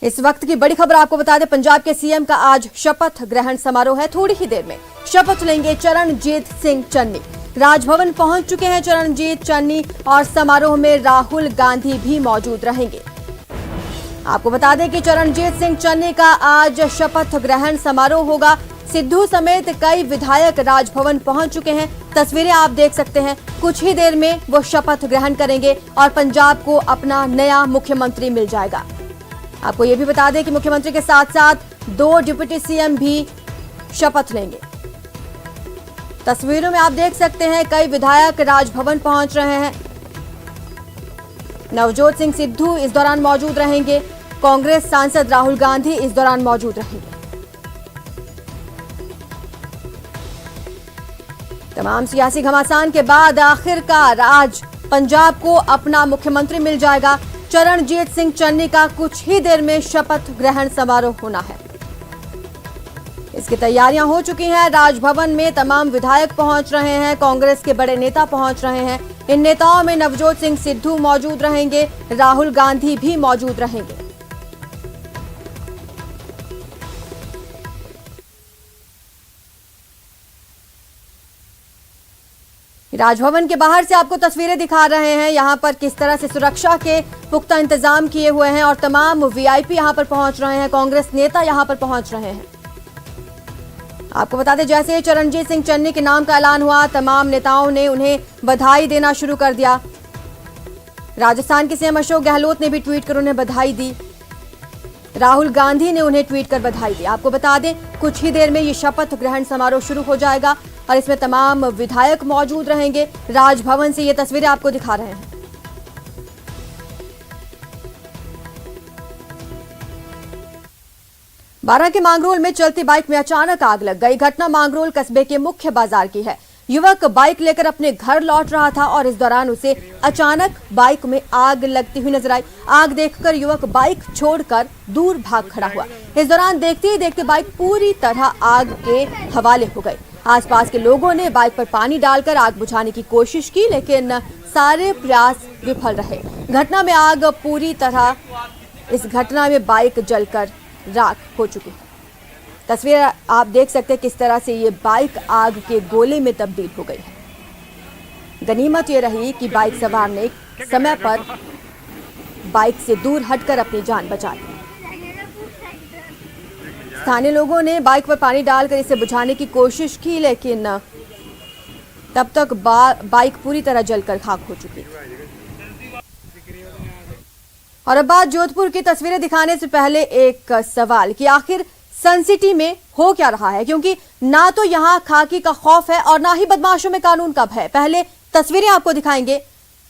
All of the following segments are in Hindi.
इस वक्त की बड़ी खबर आपको बता दें, पंजाब के सीएम का आज शपथ ग्रहण समारोह है। थोड़ी ही देर में शपथ लेंगे चरणजीत सिंह चन्नी। राजभवन पहुंच चुके हैं चरणजीत चन्नी और समारोह में राहुल गांधी भी मौजूद रहेंगे। आपको बता दें कि चरणजीत सिंह चन्नी का आज शपथ ग्रहण समारोह होगा। सिद्धू समेत कई विधायक राजभवन पहुंच चुके हैं। तस्वीरें आप देख सकते हैं। कुछ ही देर में वो शपथ ग्रहण करेंगे और पंजाब को अपना नया मुख्यमंत्री मिल जाएगा। आपको ये भी बता दें कि मुख्यमंत्री के साथ साथ 2 डिप्टी सीएम भी शपथ लेंगे। तस्वीरों में आप देख सकते हैं कई विधायक राजभवन पहुंच रहे हैं। नवजोत सिंह सिद्धू इस दौरान मौजूद रहेंगे। कांग्रेस सांसद राहुल गांधी इस दौरान मौजूद रहेंगे। तमाम सियासी घमासान के बाद आखिरकार आज पंजाब को अपना मुख्यमंत्री मिल जाएगा। चरणजीत सिंह चन्नी का कुछ ही देर में शपथ ग्रहण समारोह होना है। इसकी तैयारियां हो चुकी हैं। राजभवन में तमाम विधायक पहुंच रहे हैं, कांग्रेस के बड़े नेता पहुंच रहे हैं। इन नेताओं में नवजोत सिंह सिद्धू मौजूद रहेंगे, राहुल गांधी भी मौजूद रहेंगे। राजभवन के बाहर से आपको तस्वीरें दिखा रहे हैं। यहां पर किस तरह से सुरक्षा के पुख्ता इंतजाम किए हुए हैं और तमाम वीआईपी यहां पर पहुंच रहे हैं, कांग्रेस नेता यहां पर पहुंच रहे हैं। आपको बता दें, जैसे ही चरणजीत सिंह चन्नी के नाम का ऐलान हुआ, तमाम नेताओं ने उन्हें बधाई देना शुरू कर दिया। राजस्थान के सीएम अशोक गहलोत ने भी ट्वीट कर उन्हें बधाई दी। राहुल गांधी ने उन्हें ट्वीट कर बधाई दी। आपको बता दें, कुछ ही देर में ये शपथ ग्रहण समारोह शुरू हो जाएगा और इसमें तमाम विधायक मौजूद रहेंगे। राजभवन से ये तस्वीरें आपको दिखा रहे हैं। बारां के मांगरोल में चलती बाइक में अचानक आग लग गई। घटना मांगरोल कस्बे के मुख्य बाजार की है। युवक बाइक लेकर अपने घर लौट रहा था और इस दौरान उसे अचानक बाइक में आग लगती हुई नजर आई। आग देखकर युवक बाइक छोड़कर दूर भाग खड़ा हुआ। इस दौरान देखते ही देखते बाइक पूरी तरह आग के हवाले हो गई। आसपास के लोगों ने बाइक पर पानी डालकर आग बुझाने की कोशिश की, लेकिन सारे प्रयास विफल रहे। घटना में आग पूरी तरह इस घटना में बाइक जलकर राख हो चुकी है। तस्वीर आप देख सकते हैं किस तरह से ये बाइक आग के गोले में तब्दील हो गई है। गनीमत ये रही कि बाइक सवार ने समय पर बाइक से दूर हटकर अपनी जान बचा ली। स्थानीय लोगों ने बाइक पर पानी डालकर इसे बुझाने की कोशिश की, लेकिन तब तक बाइक पूरी तरह जलकर खाक हो चुकी। और अब बात जोधपुर की तस्वीरें दिखाने से पहले एक सवाल कि आखिर सन सिटी में हो क्या रहा है, क्योंकि ना तो यहाँ खाकी का खौफ है और ना ही बदमाशों में कानून का भय। पहले तस्वीरें आपको दिखाएंगे।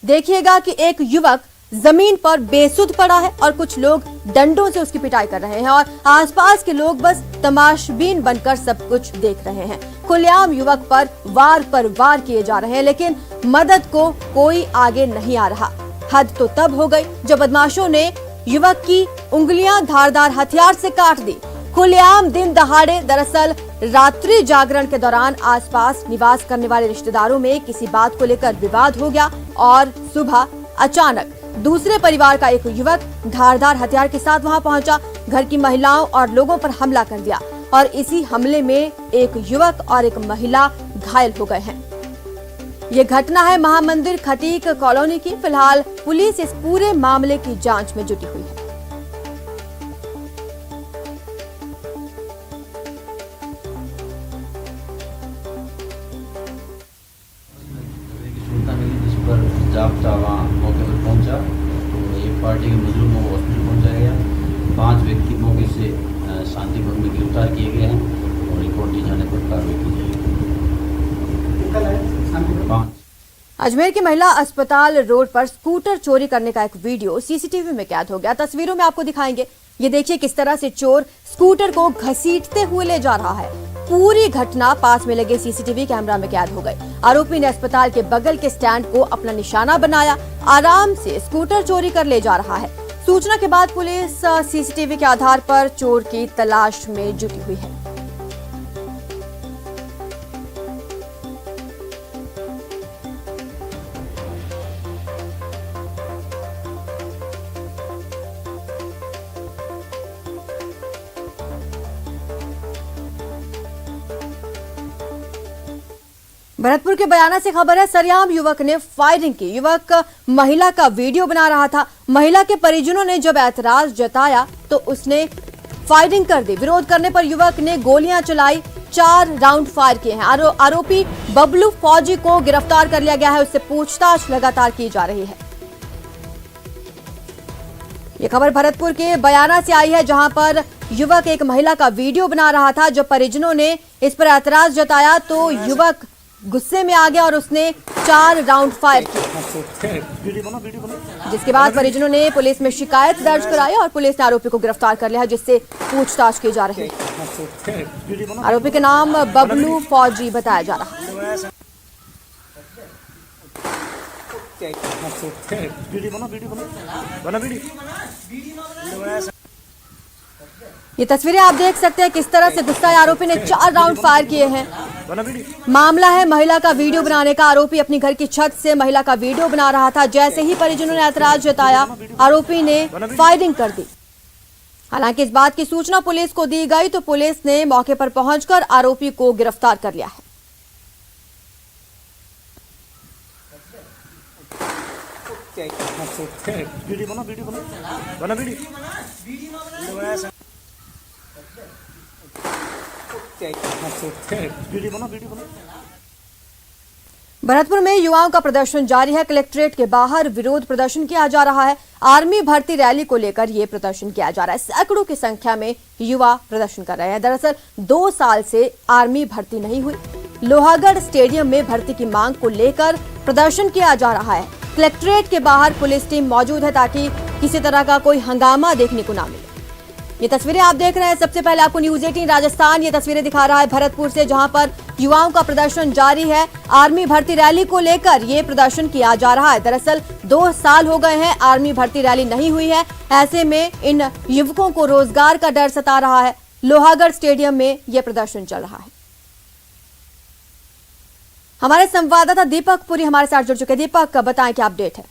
देखिएगा कि एक युवक जमीन पर बेसुध पड़ा है और कुछ लोग डंडों से उसकी पिटाई कर रहे हैं और आसपास के लोग बस तमाशबीन बनकर सब कुछ देख रहे हैं। खुलेआम युवक पर वार किए जा रहे हैं, लेकिन मदद को कोई आगे नहीं आ रहा। हद तो तब हो गई जब बदमाशों ने युवक की उंगलियां धारदार हथियार से काट दी। खुलेआम दिन दहाड़े। दरअसल रात्रि जागरण के दौरान आसपास निवास करने वाले रिश्तेदारों में किसी बात को लेकर विवाद हो गया और सुबह अचानक दूसरे परिवार का एक युवक धारदार हथियार के साथ वहां पहुंचा, घर की महिलाओं और लोगों पर हमला कर दिया और इसी हमले में एक युवक और एक महिला घायल हो गए हैं। ये घटना है महामंदिर खटीक कॉलोनी की। फिलहाल पुलिस इस पूरे मामले की जांच में जुटी हुई है। जाब्ता वहाँ मौके पर पहुंचा तो एक पार्टी के मुजरिमों को हॉस्पिटल पहुंचाया गया। 5 व्यक्ति मौके से शांतिपूर्ण में गिरफ्तार किए गए हैं और रिपोर्ट दी जाने पर कार्रवाई की जाएगी। 5 अजमेर की महिला अस्पताल रोड पर स्कूटर चोरी करने का एक वीडियो सीसीटीवी में कैद हो गया। तस्वीरों में आपको दिखाएंगे। ये देखिए किस तरह से चोर स्कूटर को घसीटते हुए ले जा रहा है। पूरी घटना पास में लगे सीसीटीवी कैमरा में कैद हो गई। आरोपी ने अस्पताल के बगल के स्टैंड को अपना निशाना बनाया, आराम से स्कूटर चोरी कर ले जा रहा है। सूचना के बाद पुलिस सीसीटीवी के आधार पर चोर की तलाश में जुटी हुई है। भरतपुर के बयाना से खबर है, सरेआम युवक ने फायरिंग की। युवक महिला का वीडियो बना रहा था। महिला के परिजनों ने जब ऐतराज जताया तो उसने फायरिंग कर दी। विरोध करने पर युवक ने गोलियां चलाई, 4 राउंड फायर किए हैं। आरोपी बबलू फौजी को गिरफ्तार कर लिया गया है। उससे पूछताछ लगातार की जा रही है। ये खबर भरतपुर के बयाना से आई है, जहां पर युवक एक महिला का वीडियो बना रहा था। जब परिजनों ने इस पर ऐतराज जताया तो युवक गुस्से में आ गया और उसने 4 राउंड फायर किए, जिसके बाद परिजनों ने पुलिस में शिकायत दर्ज कराई और पुलिस ने आरोपी को गिरफ्तार कर लिया, जिससे पूछताछ की जा रही है। आरोपी का नाम बबलू फौजी बताया जा रहा है। ये तस्वीरें आप देख सकते हैं किस तरह से गुस्साए आरोपी ने 4 राउंड फायर किए हैं। मामला है महिला का वीडियो बनाने का। आरोपी अपनी घर की छत से महिला का वीडियो बना रहा था। जैसे ही परिजनों ने ऐतराज जताया, आरोपी ने फायरिंग कर दी। हालांकि इस बात की सूचना पुलिस को दी गई तो पुलिस ने मौके पर पहुंचकर आरोपी को गिरफ्तार कर लिया है। भरतपुर में युवाओं का प्रदर्शन जारी है। कलेक्ट्रेट के बाहर विरोध प्रदर्शन किया जा रहा है। आर्मी भर्ती रैली को लेकर यह प्रदर्शन किया जा रहा है। सैकड़ों की संख्या में युवा प्रदर्शन कर रहे हैं। दरअसल 2 साल से आर्मी भर्ती नहीं हुई। लोहागढ़ स्टेडियम में भर्ती की मांग को लेकर प्रदर्शन किया जा रहा है। कलेक्ट्रेट के बाहर पुलिस टीम मौजूद है ताकि किसी तरह का कोई हंगामा देखने को ना मिले। ये तस्वीरें आप देख रहे हैं। सबसे पहले आपको न्यूज़ 18 राजस्थान ये तस्वीरें दिखा रहा है भरतपुर से, जहां पर युवाओं का प्रदर्शन जारी है। आर्मी भर्ती रैली को लेकर ये प्रदर्शन किया जा रहा है। दरअसल 2 साल हो गए हैं, आर्मी भर्ती रैली नहीं हुई है। ऐसे में इन युवकों को रोजगार का डर सता रहा है। लोहागढ़ स्टेडियम में यह प्रदर्शन चल रहा है। हमारे संवाददाता दीपक पुरी हमारे साथ जुड़ चुके हैं। दीपक, बताएं क्या अपडेट है।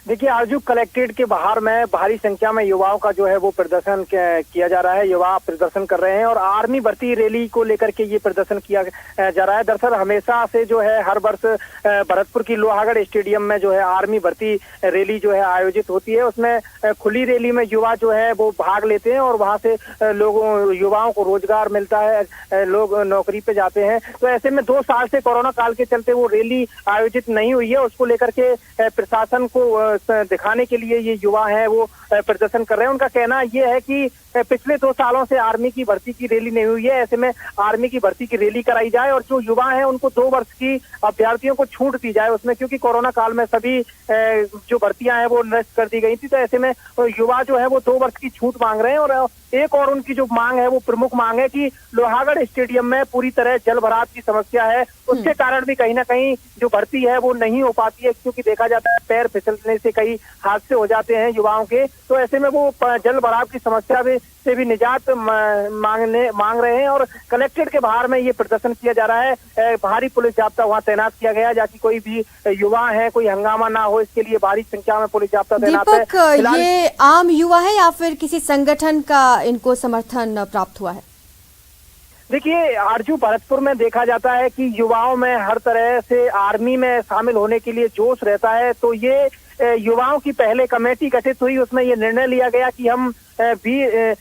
देखिए, आरजू कलेक्ट्रेट के बाहर में भारी संख्या में युवाओं का जो है वो प्रदर्शन किया जा रहा है। युवा प्रदर्शन कर रहे हैं और आर्मी भर्ती रैली को लेकर के ये प्रदर्शन किया जा रहा है। दरअसल हमेशा से जो है हर वर्ष भरतपुर की लोहागढ़ स्टेडियम में जो है आर्मी भर्ती रैली जो है आयोजित होती है। उसमें खुली रैली में युवा जो है वो भाग लेते हैं और वहां से लोगों युवाओं को रोजगार मिलता है, लोग नौकरी पे जाते हैं। तो ऐसे में 2 साल से कोरोना काल के चलते वो रैली आयोजित नहीं हुई है। उसको लेकर के प्रशासन को दिखाने के लिए ये युवा है वो प्रदर्शन कर रहे हैं। उनका कहना ये है कि पिछले 2 सालों से आर्मी की भर्ती की रैली नहीं हुई है। ऐसे में आर्मी की भर्ती की रैली कराई जाए और जो युवा हैं उनको 2 वर्ष की अभ्यर्थियों को छूट दी जाए उसमें, क्योंकि कोरोना काल में सभी जो भर्तियां हैं वो नष्ट कर दी गई थी। तो ऐसे में युवा जो है वो 2 वर्ष की छूट मांग रहे हैं। और एक और उनकी जो मांग है वो प्रमुख मांग है कि लोहागढ़ स्टेडियम में पूरी तरह जल भराव की समस्या है। उसके कारण भी कहीं ना कहीं जो भर्ती है वो नहीं हो पाती है, क्योंकि देखा जाता है पैर फिसलने से कई हादसे हो जाते हैं युवाओं के। तो ऐसे में वो जल भराव की समस्या से भी निजात मांग रहे हैं और कलेक्ट्रेट के बाहर में ये प्रदर्शन किया जा रहा है। भारी पुलिस जाब्ता वहाँ तैनात किया गया है ताकि कोई भी युवा है कोई हंगामा ना हो, इसके लिए भारी संख्या में पुलिस जाब्ता तैनात है। दीपक, ये आम युवा है या फिर किसी संगठन का इनको समर्थन प्राप्त हुआ है? देखिए आरजू, भरतपुर में देखा जाता है कि युवाओं में हर तरह से आर्मी में शामिल होने के लिए जोश रहता है। तो ये युवाओं की पहले कमेटी गठित हुई, उसमें ये निर्णय लिया गया कि हम भी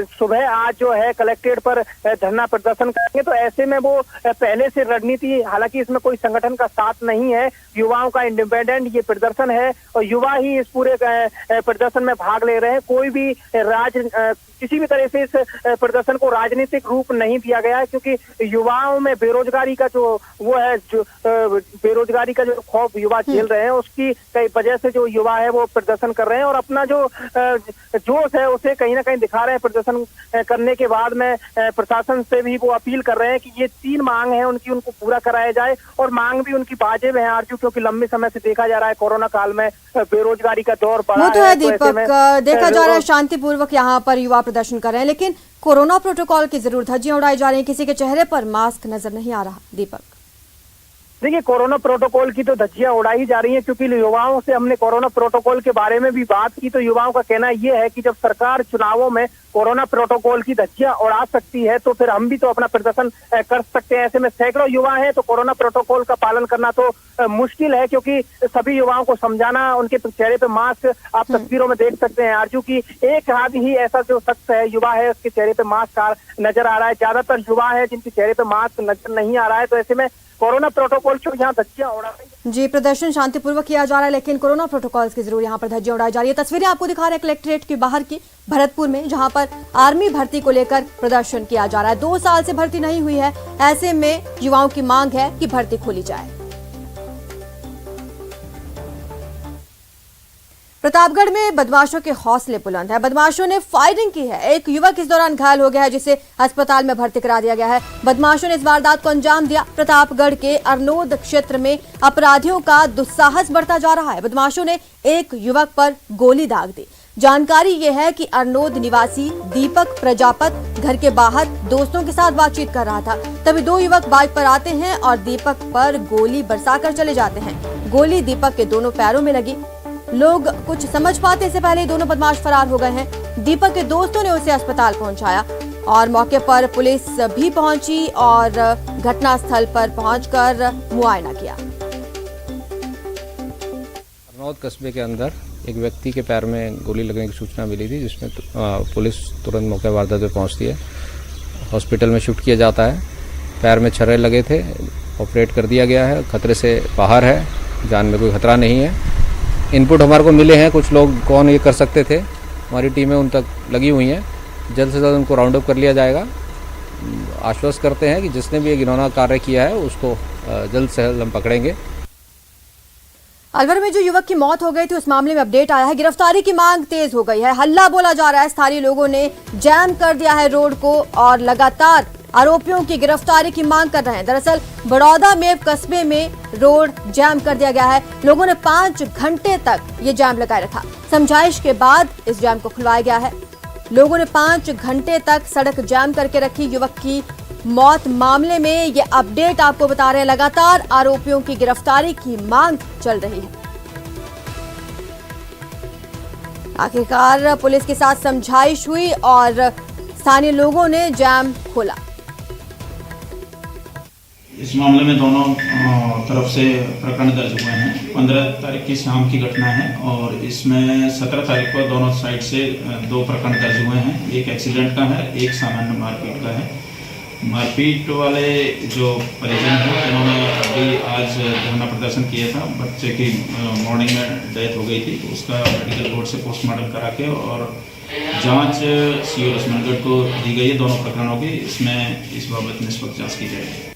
सुबह आज जो है कलेक्ट्रेट पर धरना प्रदर्शन करेंगे। तो ऐसे में वो पहले से रणनीति, हालांकि इसमें कोई संगठन का साथ नहीं है, युवाओं का इंडिपेंडेंट ये प्रदर्शन है और युवा ही इस पूरे प्रदर्शन में भाग ले रहे हैं। कोई भी किसी भी तरह से इस प्रदर्शन को राजनीतिक रूप नहीं दिया गया है, क्योंकि युवाओं में बेरोजगारी का जो वो है, जो बेरोजगारी का जो खौफ युवा झेल रहे हैं उसकी कई वजह से जो युवा है वो प्रदर्शन कर रहे हैं और अपना जो जोश है उसे कहीं ना कहीं दिखा रहे हैं। प्रदर्शन करने के बाद में प्रशासन से भी वो अपील कर रहे हैं कि ये 3 मांग है उनकी, उनको पूरा कराया जाए। और मांग भी उनकी वाजिब है आरजू, क्योंकि लंबे समय से देखा जा रहा है कोरोना काल में बेरोजगारी का दौर बढ़ा वो तो है दीपक, देखा जा रहा है शांतिपूर्वक यहाँ पर युवा प्रदर्शन कर रहे हैं, लेकिन कोरोना प्रोटोकॉल की जरूर धज्जियां उड़ाई जा रही है। किसी के चेहरे पर मास्क नजर नहीं आ रहा। दीपक, देखिए, कोरोना प्रोटोकॉल की तो धज्जियां उड़ाई जा रही हैं, क्योंकि युवाओं से हमने कोरोना प्रोटोकॉल के बारे में भी बात की तो युवाओं का कहना यह है कि जब सरकार चुनावों में कोरोना प्रोटोकॉल की धज्जियां उड़ा सकती है तो फिर हम भी तो अपना प्रदर्शन कर सकते हैं। ऐसे में सैकड़ों युवा हैं तो कोरोना प्रोटोकॉल का पालन करना तो मुश्किल है, क्योंकि सभी युवाओं को समझाना, उनके चेहरे पे मास्क आप तस्वीरों में देख सकते हैं आरजू की एक हाथ ही ऐसा जो शख्स है, युवा है, उसके चेहरे पे मास्क नजर आ रहा है। ज्यादातर युवा है जिनके चेहरे पे मास्क नजर नहीं आ रहा है। तो ऐसे में कोरोना प्रोटोकॉल को यहाँ धज्जियां उड़ा रही है। जी, प्रदर्शन शांतिपूर्वक किया जा रहा है, लेकिन कोरोना प्रोटोकॉल्स की जरूर यहाँ पर धज्जियां उड़ाई जा रही है। तस्वीरें आपको दिखा रहे हैं कलेक्ट्रेट के बाहर की, भरतपुर में, जहां पर आर्मी भर्ती को लेकर प्रदर्शन किया जा रहा है। 2 साल से भर्ती नहीं हुई है, ऐसे में युवाओं की मांग है कि भर्ती खोली जाए। प्रतापगढ़ में बदमाशों के हौसले बुलंद है। बदमाशों ने फायरिंग की है। एक युवक इस दौरान घायल हो गया है, जिसे अस्पताल में भर्ती करा दिया गया है। बदमाशों ने इस वारदात को अंजाम दिया। प्रतापगढ़ के अरनोद क्षेत्र में अपराधियों का दुस्साहस बढ़ता जा रहा है। बदमाशों ने एक युवक पर गोली दाग दी। जानकारी ये है कि अरनोद निवासी दीपक प्रजापत घर के बाहर दोस्तों के साथ बातचीत कर रहा था। तभी 2 युवक बाइक पर आते हैं और दीपक पर गोली बरसाकर चले जाते हैं। गोली दीपक के दोनों पैरों में लगी। लोग कुछ समझ पाते से पहले दोनों बदमाश फरार हो गए हैं। दीपक के दोस्तों ने उसे अस्पताल पहुंचाया और मौके पर पुलिस भी पहुंची और घटनास्थल पर पहुंचकर मुआयना किया। अरनौद कस्बे के अंदर एक व्यक्ति के पैर में गोली लगने की सूचना मिली थी, जिसमें पुलिस तुरंत मौके वारदात पे पहुंचती है। हॉस्पिटल में शिफ्ट किया जाता है। पैर में छर्रे लगे थे, ऑपरेट कर दिया गया है, खतरे से बाहर है, जान में कोई खतरा नहीं है। इनपुट हमारे को मिले हैं, कुछ लोग कौन ये कर सकते थे, हमारी टीमें उन तक लगी हुई हैं। जल्द से जल्द उनको राउंड अप कर लिया जाएगा। आश्वस्त करते हैं कि जिसने भी ये घिनौना कार्य किया है उसको जल्द से जल्द हम पकड़ेंगे। अलवर में जो युवक की मौत हो गई थी, उस मामले में अपडेट आया है। गिरफ्तारी की मांग तेज हो गई है। हल्ला बोला जा रहा है। स्थानीय लोगों ने जैम कर दिया है रोड को और लगातार आरोपियों की गिरफ्तारी की मांग कर रहे हैं। दरअसल बड़ौदा में कस्बे में रोड जैम कर दिया गया है। लोगों ने 5 घंटे तक ये जैम लगाए रखा। समझाइश के बाद इस जैम को खुलवाया गया है। लोगों ने 5 घंटे तक सड़क जैम करके रखी। युवक की मौत मामले में ये अपडेट आपको बता रहे हैं। लगातार आरोपियों की गिरफ्तारी की मांग चल रही है। आखिरकार पुलिस के साथ समझाइश हुई और स्थानीय लोगों ने जैम खोला। इस मामले में दोनों तरफ से प्रकरण दर्ज हुए हैं। 15 तारीख की शाम की घटना है और इसमें 17 तारीख को दोनों साइड से 2 प्रकरण दर्ज हुए हैं। एक एक्सीडेंट का है, एक सामान्य मारपीट का है। मारपीट वाले जो परिजन हैं, जिन्होंने अभी आज धरना प्रदर्शन किया था, बच्चे की मॉर्निंग में डेथ हो गई थी, तो उसका मेडिकल बोर्ड से पोस्टमार्टम करा के और जांच सीओ लक्ष्मणगढ़ को दी गई है दोनों प्रकरणों की। इसमें इस बाबत निष्पक्ष जांच की जाएगी।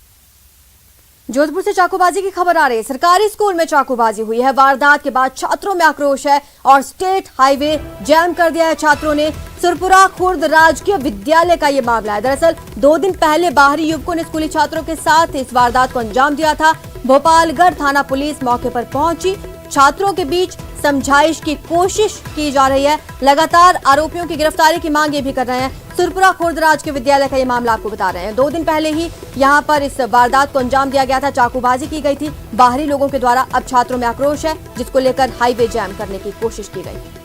जोधपुर से चाकूबाजी की खबर आ रही है। सरकारी स्कूल में चाकूबाजी हुई है। वारदात के बाद छात्रों में आक्रोश है और स्टेट हाईवे जैम कर दिया है छात्रों ने। सुरपुरा खुर्द राजकीय विद्यालय का ये मामला है। दरअसल 2 दिन पहले बाहरी युवकों ने स्कूली छात्रों के साथ इस वारदात को अंजाम दिया था। भोपालगढ़ थाना पुलिस मौके पर पहुंची। छात्रों के बीच समझाइश की कोशिश की जा रही है। लगातार आरोपियों की गिरफ्तारी की मांग ये भी कर रहे हैं। सुरपुरा खुर्द राजकीय विद्यालय का ये मामला आपको बता रहे हैं। 2 दिन पहले ही यहां पर इस वारदात को अंजाम दिया गया था। चाकूबाजी की गई थी बाहरी लोगों के द्वारा। अब छात्रों में आक्रोश है, जिसको लेकर हाईवे जैम करने की कोशिश की गई।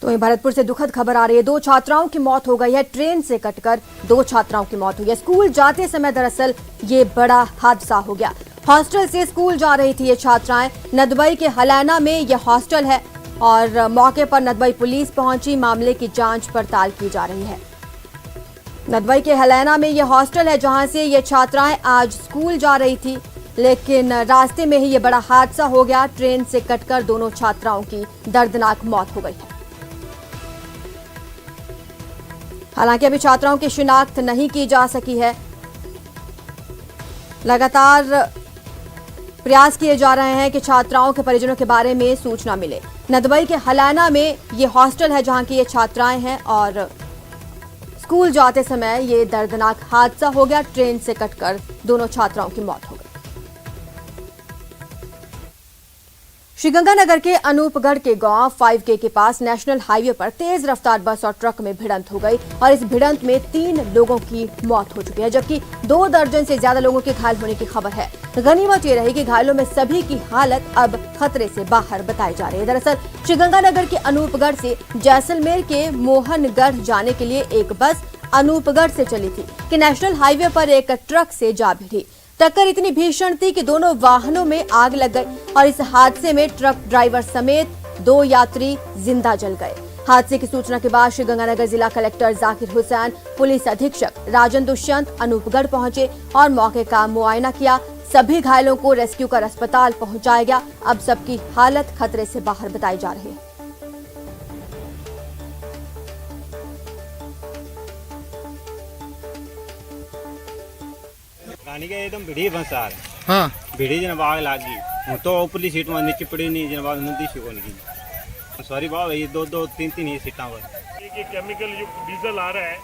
तो वहीं भरतपुर से दुखद खबर आ रही है। 2 छात्राओं की मौत हो गई है। ट्रेन से कटकर 2 छात्राओं की मौत हुई है। स्कूल जाते समय दरअसल ये बड़ा हादसा हो गया। हॉस्टल से स्कूल जा रही थी ये छात्राएं। नदबई के हलैना में ये हॉस्टल है और मौके पर नदबई पुलिस पहुंची। मामले की जांच पड़ताल की जा रही है। नदबई के हलैना में ये हॉस्टल है, जहां से ये छात्राएं आज स्कूल जा रही थी, लेकिन रास्ते में ही ये बड़ा हादसा हो गया। ट्रेन से कटकर दोनों छात्राओं की दर्दनाक मौत हो गई है। हालांकि अभी छात्राओं की शिनाख्त नहीं की जा सकी है। लगातार प्रयास किए जा रहे हैं कि छात्राओं के परिजनों के बारे में सूचना मिले। नदबई के हलैना में ये हॉस्टल है, जहां की ये छात्राएं हैं और स्कूल जाते समय ये दर्दनाक हादसा हो गया। ट्रेन से कटकर दोनों छात्राओं की मौत हो गई। श्रीगंगानगर के अनूपगढ़ के गांव 5K के पास नेशनल हाईवे पर तेज रफ्तार बस और ट्रक में भिड़ंत हो गई और इस भिड़ंत में 3 लोगों की मौत हो चुकी है, जबकि 2 दर्जन से ज्यादा लोगों के घायल होने की खबर है। गनीमत ये रही कि घायलों में सभी की हालत अब खतरे से बाहर बताई जा रही है। दरअसल श्रीगंगानगर के अनूपगढ़ से जैसलमेर के मोहनगढ़ जाने के लिए एक बस अनूपगढ़ से चली थी कि नेशनल हाईवे पर एक ट्रक से जा भिड़ी। टक्कर इतनी भीषण थी कि दोनों वाहनों में आग लग गई और इस हादसे में ट्रक ड्राइवर समेत 2 यात्री जिंदा जल गए। हादसे की सूचना के बाद श्रीगंगानगर जिला कलेक्टर जाकिर हुसैन, पुलिस अधीक्षक राजन दुष्यंत अनूपगढ़ पहुंचे और मौके का मुआयना किया। सभी घायलों को रेस्क्यू कर अस्पताल पहुंचाया गया। अब सबकी हालत खतरे से बाहर बताई जा रही है। गाड़ी के एकदम भिड़ी बस आ रहे हाँ भिड़ी जन आग लागी हूँ तो ऊपरली सीट में नीचे पड़ी नहीं जन बाद नदी से कौन की सॉरी बाबा ये 2 3 ही सीटा पर ये केमिकल युक्त डीजल आ रहा है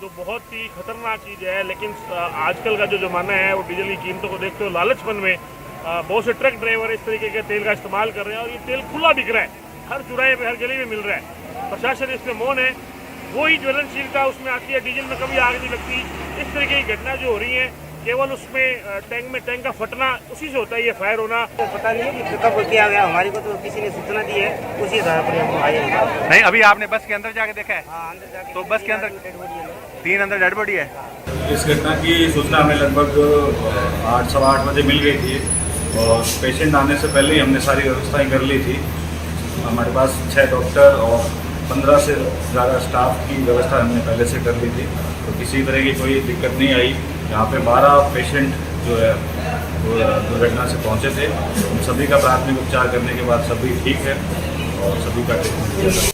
जो बहुत ही खतरनाक चीज़ है। लेकिन आजकल का जो ज़माना है वो डीजल की कीमतों को देखते हुए लालचपन में बहुत से ट्रक ड्राइवर इस तरीके के तेल का इस्तेमाल कर रहे हैं और ये तेल खुला बिक रहा है, हर चौराहे पे हर गली में मिल रहा है। प्रशासन इस पर मौन है। वही ज्वलनशीलता उसमें आती है, डीजल में कभी आग नहीं लगती। इस तरीके की घटना जो हो रही है केवल उसमें टैंक का फटना उसी से होता है, ये फायर होना। पता नहीं है कि कब किया गया, हमारी को तो किसी ने सूचना दी है, उसी आधार पर हम आए। नहीं, अभी आपने बस के अंदर जाके देखा है? हाँ, अंदर जाके तो बस के अंदर 3 अंदर डेड बॉडी है। इस घटना की सूचना हमें लगभग 8 सवा 8 बजे मिल गई थी और पेशेंट आने से पहले ही हमने सारी व्यवस्थाएं कर ली थी। हमारे पास 6 डॉक्टर और 15 से ज़्यादा स्टाफ की व्यवस्था हमने पहले से कर ली थी, तो किसी तरह की कोई दिक्कत नहीं आई। यहाँ पे 12 पेशेंट जो है वो दुर्घटना से पहुँचे थे। उन सभी का प्राथमिक उपचार करने के बाद सभी ठीक है और सभी का ट्रीटमेंट किया जा रहा है।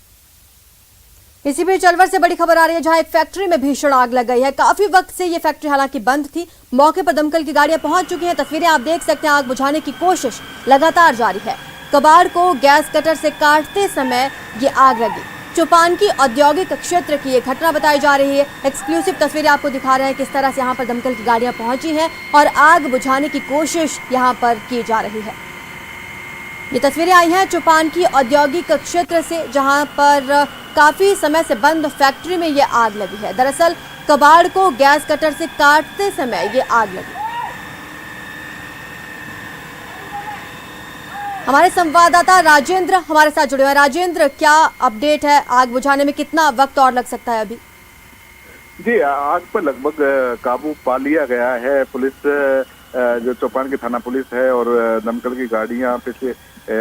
इसी बीच अलवर से बड़ी खबर आ रही है, जहां एक फैक्ट्री में भीषण आग लग गई है। काफी वक्त से ये फैक्ट्री हालांकि बंद थी। मौके पर दमकल की गाड़ियां पहुंच चुकी हैं। तस्वीरें आप देख सकते हैं। आग बुझाने की कोशिश लगातार जारी है। कबाड़ को गैस कटर से काटते समय ये आग लगी। चौपान की औद्योगिक क्षेत्र की ये घटना बताई जा रही है। एक्सक्लूसिव तस्वीरें आपको दिखा रहे हैं किस तरह से यहाँ पर दमकल की गाड़ियां पहुंची हैं और आग बुझाने की कोशिश यहाँ पर की जा रही है। ये तस्वीरें आई हैं चौपान की औद्योगिक क्षेत्र से, जहां पर काफी समय से बंद फैक्ट्री में ये आग लगी है। दरअसल कबाड़ को गैस कटर से काटते समय ये आग लगी। हमारे संवाददाता राजेंद्र हमारे साथ जुड़े हुए हैं। राजेंद्र, क्या अपडेट है? आग बुझाने में कितना वक्त और लग सकता है अभी? जी, आग पर लगभग काबू पा लिया गया है। पुलिस जो चौपान की थाना पुलिस है और दमकल की गाड़ियां पिछले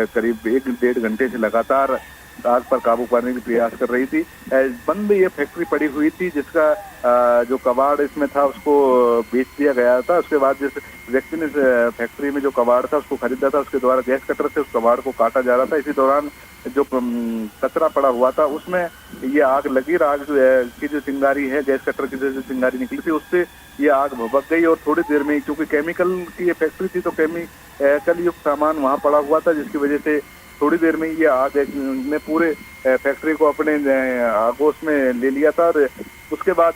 करीब 1-1.5 घंटे से लगातार आग पर काबू पाने की प्रयास कर रही थी। बंद ये फैक्ट्री पड़ी हुई थी, जिसका जो कबाड़ इसमें था उसको बेच दिया गया था। उसके बाद जिस व्यक्ति ने फैक्ट्री में जो कबाड़ था उसको खरीदा था, उसके द्वारा गैस कटर से उस कबाड़ को काटा जा रहा था। इसी दौरान जो कचरा पड़ा हुआ था उसमें ये आग लगी। आग की जो चिंगारी है, गैस कटर की जो चिंगारी निकली थी, उससे ये आग भभक गई और थोड़ी देर में, क्योंकि केमिकल की ये फैक्ट्री थी तो केमिकल युक्त सामान वहाँ पड़ा हुआ था, जिसकी वजह से थोड़ी देर में ये आग ने पूरे फैक्ट्री को अपने आगोश में ले लिया था। और उसके बाद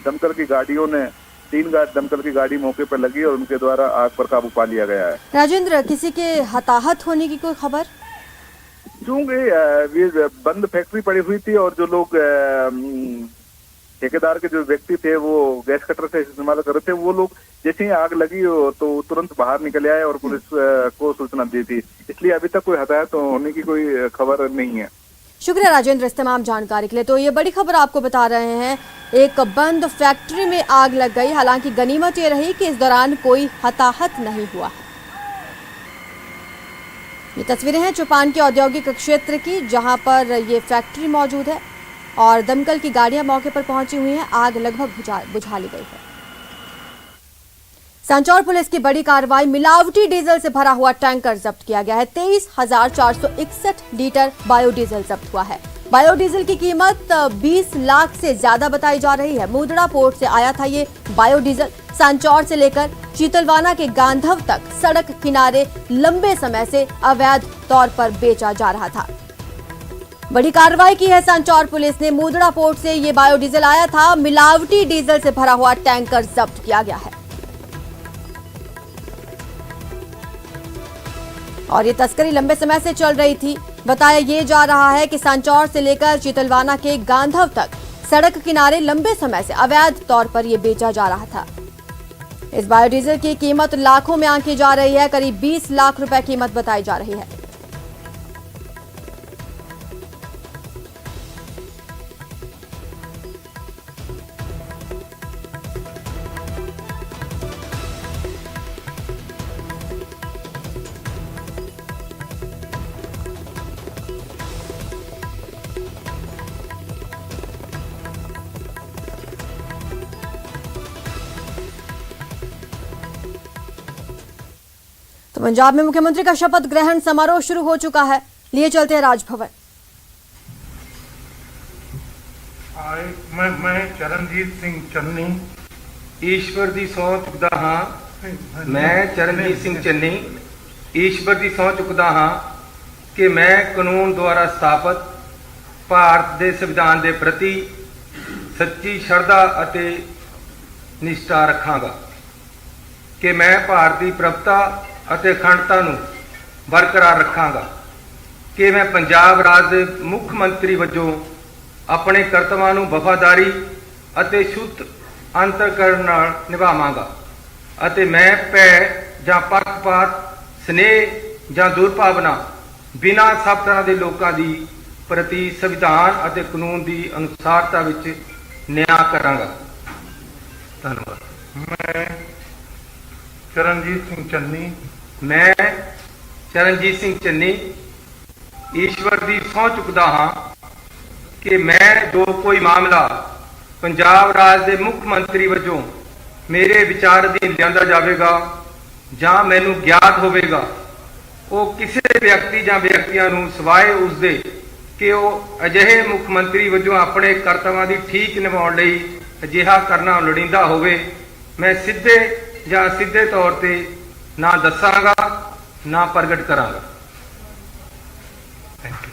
दमकल की गाड़ियों ने 3 दमकल की गाड़ी मौके पर लगी और उनके द्वारा आग पर काबू पा लिया गया है। राजेंद्र, किसी के हताहत होने की कोई खबर? चूंकि ये बंद फैक्ट्री पड़ी हुई थी और जो लोग ठेकेदार के जो व्यक्ति थे वो गैस कटर से इस्तेमाल कर रहे थे, वो लोग जैसे ही आग लगी तो तुरंत बाहर निकल आए और पुलिस को सूचना दी थी। इसलिए अभी तक कोई हताहत होने की कोई खबर नहीं है। शुक्रिया राजेंद्र इस तमाम जानकारी के लिए। तो ये बड़ी खबर आपको बता रहे हैं, एक बंद फैक्ट्री में आग लग गई। हालांकि गनीमत ये रही कि इस दौरान कोई हताहत नहीं हुआ। ये तस्वीरें हैं चौपान के औद्योगिक क्षेत्र की, जहां पर ये फैक्ट्री मौजूद है और दमकल की गाड़ियां मौके पर पहुंची हुई हैं। आग लगभग बुझा ली गई है। सांचौर पुलिस की बड़ी कार्रवाई, मिलावटी डीजल से भरा हुआ टैंकर जब्त किया गया है। 23,461 लीटर बायोडीजल जब्त हुआ है। बायोडीजल की कीमत 20 लाख से ज्यादा बताई जा रही है। मुद्रा पोर्ट से आया था ये बायोडीजल। सांचौर से लेकर चीतलवाना के गांधव तक सड़क किनारे लंबे समय से अवैध तौर पर बेचा जा रहा था। बड़ी कार्रवाई की है सांचौर पुलिस ने। मुद्रा पोर्ट से ये बायोडीजल आया था। मिलावटी डीजल से भरा हुआ टैंकर जब्त किया गया है। और ये तस्करी लंबे समय से चल रही थी। बताया ये जा रहा है कि सांचौर से लेकर चितलवाना के गांधव तक सड़क किनारे लंबे समय से अवैध तौर पर ये बेचा जा रहा था। इस बायोडीजल की कीमत लाखों में आंकी जा रही है। करीब 20 लाख रुपए कीमत बताई जा रही है। तो पंजाब में मुख्यमंत्री का शपथ ग्रहण समारोह शुरू हो चुका है। लिए चलते हैं राजभवन। मैं चरणजीत सिंह चन्नी ईश्वर दी सौं चुकदा हां। मैं चरणजीत सिंह चन्नी ईश्वर दी सौं चुकदा हां कि मैं कानून द्वारा स्थापित भारत के संविधान के प्रति सच्ची श्रद्धा अते निष्ठा रखांगा कि मैं भारतीय प्रभुता ਅਤੇ ਅਖੰਡਤਾ ਨੂੰ ਬਰਕਰਾਰ ਰੱਖਾਂਗਾ ਕਿ ਮੈਂ ਪੰਜਾਬ ਰਾਜ ਦੇ ਮੁੱਖ ਮੰਤਰੀ ਵਜੋਂ ਆਪਣੇ ਕਰਤੱਵਾਂ ਨੂੰ ਵਫਾਦਾਰੀ ਅਤੇ ਸ਼ੁੱਧ ਅੰਤਰਕਰਨ ਨਾਲ ਨਿਭਾਵਾਂਗਾ ਅਤੇ ਮੈਂ ਭੈ ਜਾਂ ਪੱਖਪਾਤ ਸਨੇਹ ਜਾਂ ਦੁਰਭਾਵਨਾ ਬਿਨਾਂ ਸਭ ਤਰ੍ਹਾਂ ਦੇ ਲੋਕਾਂ ਦੀ ਪ੍ਰਤੀ ਸੰਵਿਧਾਨ ਅਤੇ ਕਾਨੂੰਨ ਦੀ ਅਨੁਸਾਰਤਾ ਵਿੱਚ ਨਿਆਂ ਕਰਾਂਗਾ। ਧੰਨਵਾਦ। ਮੈਂ चरणजीत सिंह चन्नी ईश्वर की सौं चुकदा हाँ कि मैं जो कोई मामला पंजाब राज के मुख मंत्री वजों मेरे विचार अधीन लिया जाएगा जां मैनू ज्ञात होगा वो किसी व्यक्ति जां व्यक्तियों नूं सिवाए उसदे कि वो अजिहे मुख मंत्री वजों अपने कर्तव्यां दी ठीक निभाउण लई अजिहा करना लोड़ींदा होवे मैं सीधे ਜਾਂ ਸਿੱਧੇ ਤੌਰ ਤੇ ਨਾ ਦੱਸਾਂਗਾ ਨਾ ਪ੍ਰਗਟ ਕਰਾਂਗਾ। Thank you.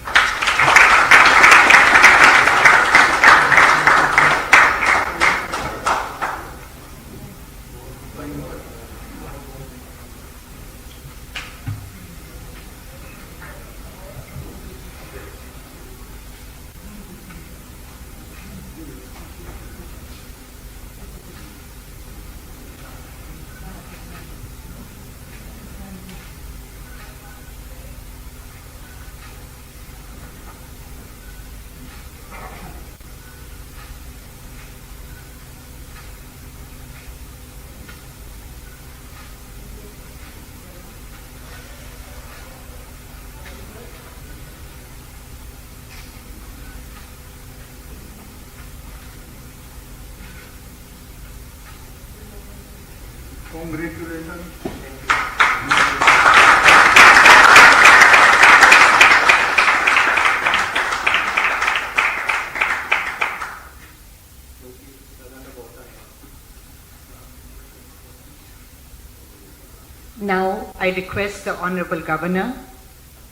Congratulations. Now I request the Honorable Governor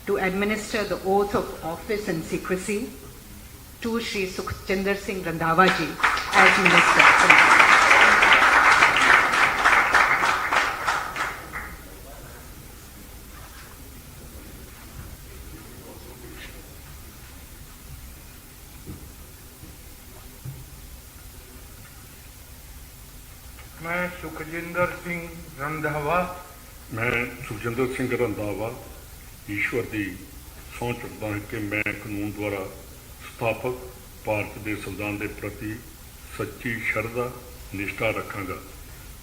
to administer the oath of office and secrecy to Shri Sukhjinder Singh Randhawa ji as Minister. मैं सुखजिंदर सिंह रंधावा ईश्वर की सौं चुकदा है कि मैं कानून द्वारा स्थापित भारत के संविधान के प्रति सच्ची श्रद्धा निष्ठा रखांगा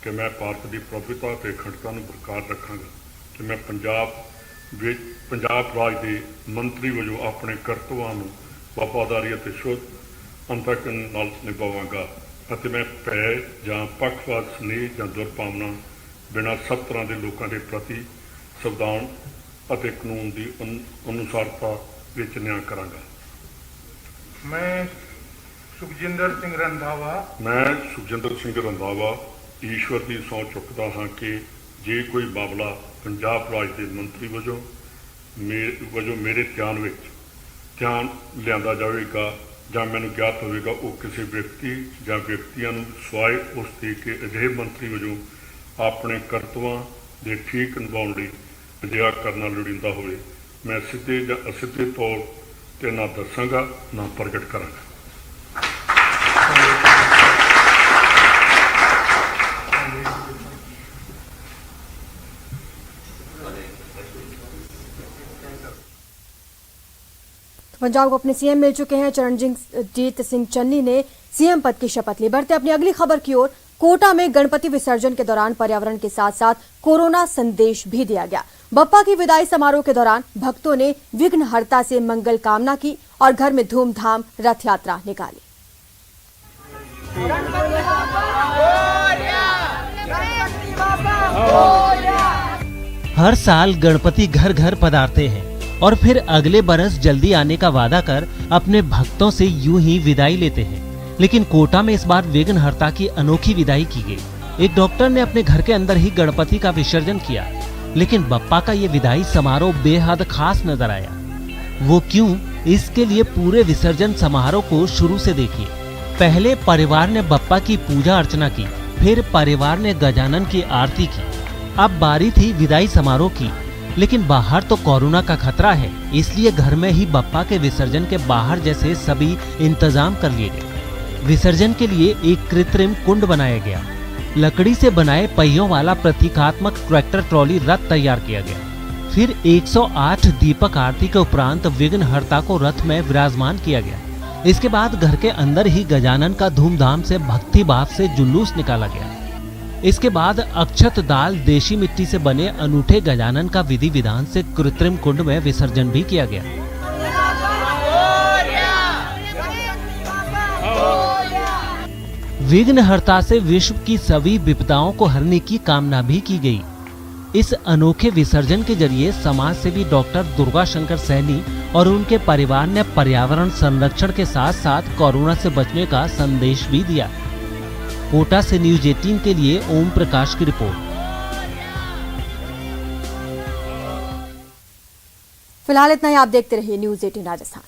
कि मैं भारत की प्रभुता ते अखंडता नूं बरकरार रखांगा कि मैं पंजाब राज के मंत्री वजों अपने कर्तव्यां नूं वफादारी अते शुद्ध अंतरकरण नाल निभावांगा ਅਤੇ मैं भै ਜਾਂ पक्षपात स्नेह ਜਾਂ दुर्भावना बिना सब तरह के लोगों के प्रति संविधान ਅਤੇ कानून की अनुसारता विच न्याय करांगा। मैं सुखजिंदर सिंह रंधावा ईश्वर की सौं चुकदा हाँ कि जे कोई मामला पंजाब राज के मंत्री वजों मेरे ध्यान लिया जाएगा ਜਾਂ ਮੈਨੂੰ ज्ञात होगा वो किसी व्यक्ति ਜਾਂ ਵਿਅਕਤੀਆਂ ਨੂੰ ਸਵਾਏ ਉਸ ਦੇ ਕਿ ਅਜਿਹੇ ਮੰਤਰੀ ਵਜੋਂ ਆਪਣੇ ਕਰਤੱਵਾਂ ਦੇ ਠੀਕ ਨਿਭਾਉਣ ਲਈ ਅਜਿਹਾ ਕਰਨਾ ਲੋੜੀਂਦਾ ਹੋਵੇ ਮੈਂ ਸਿੱਧੇ ਜਾਂ ਅਸਿੱਧੇ ਤੌਰ ਤੇ ਨਾ ਦੱਸਾਂਗਾ ਨਾ ਪ੍ਰਗਟ ਕਰਾਂਗਾ। पंजाब को अपने सीएम मिल चुके हैं। चरणजीत सिंह चन्नी ने सीएम पद की शपथ ली। बढ़ते अपनी अगली खबर की ओर। कोटा में गणपति विसर्जन के दौरान पर्यावरण के साथ साथ कोरोना संदेश भी दिया गया। बप्पा की विदाई समारोह के दौरान भक्तों ने विघ्नहर्ता से मंगल कामना की और घर में धूमधाम रथ यात्रा निकाली। हर साल गणपति घर घर पधारते हैं और फिर अगले बरस जल्दी आने का वादा कर अपने भक्तों से यूं ही विदाई लेते हैं। लेकिन कोटा में इस बार विघ्नहर्ता की अनोखी विदाई की गई। एक डॉक्टर ने अपने घर के अंदर ही गणपति का विसर्जन किया, लेकिन बप्पा का ये विदाई समारोह बेहद खास नजर आया। वो क्यों, इसके लिए पूरे विसर्जन समारोह को शुरू से देखिए। पहले परिवार ने बप्पा की पूजा अर्चना की, फिर परिवार ने गजानन की आरती की। अब बारी थी विदाई समारोह की, लेकिन बाहर तो कोरोना का खतरा है, इसलिए घर में ही बप्पा के विसर्जन के बाहर जैसे सभी इंतजाम कर लिए गए। विसर्जन के लिए एक कृत्रिम कुंड बनाया गया। लकड़ी से बनाए पहियों वाला प्रतीकात्मक ट्रैक्टर ट्रॉली रथ तैयार किया गया। फिर 108 दीपक आरती के उपरांत विघ्नहर्ता को रथ में विराजमान किया गया। इसके बाद घर के अंदर ही गजानन का धूमधाम से भक्ति भाव से जुलूस निकाला गया। इसके बाद अक्षत दाल देशी मिट्टी से बने अनूठे गजानन का विधि विधान से कृत्रिम कुंड में विसर्जन भी किया गया। विघ्नहर्ता से विश्व की सभी विपदाओं को हरने की कामना भी की गई। इस अनोखे विसर्जन के जरिए समाज सेवी डॉक्टर दुर्गा शंकर सैनी और उनके परिवार ने पर्यावरण संरक्षण के साथ साथ कोरोना से बचने का संदेश भी दिया। कोटा से न्यूज 18 के लिए ओम प्रकाश की रिपोर्ट। फिलहाल इतना ही। आप देखते रहिए न्यूज 18 राजस्थान।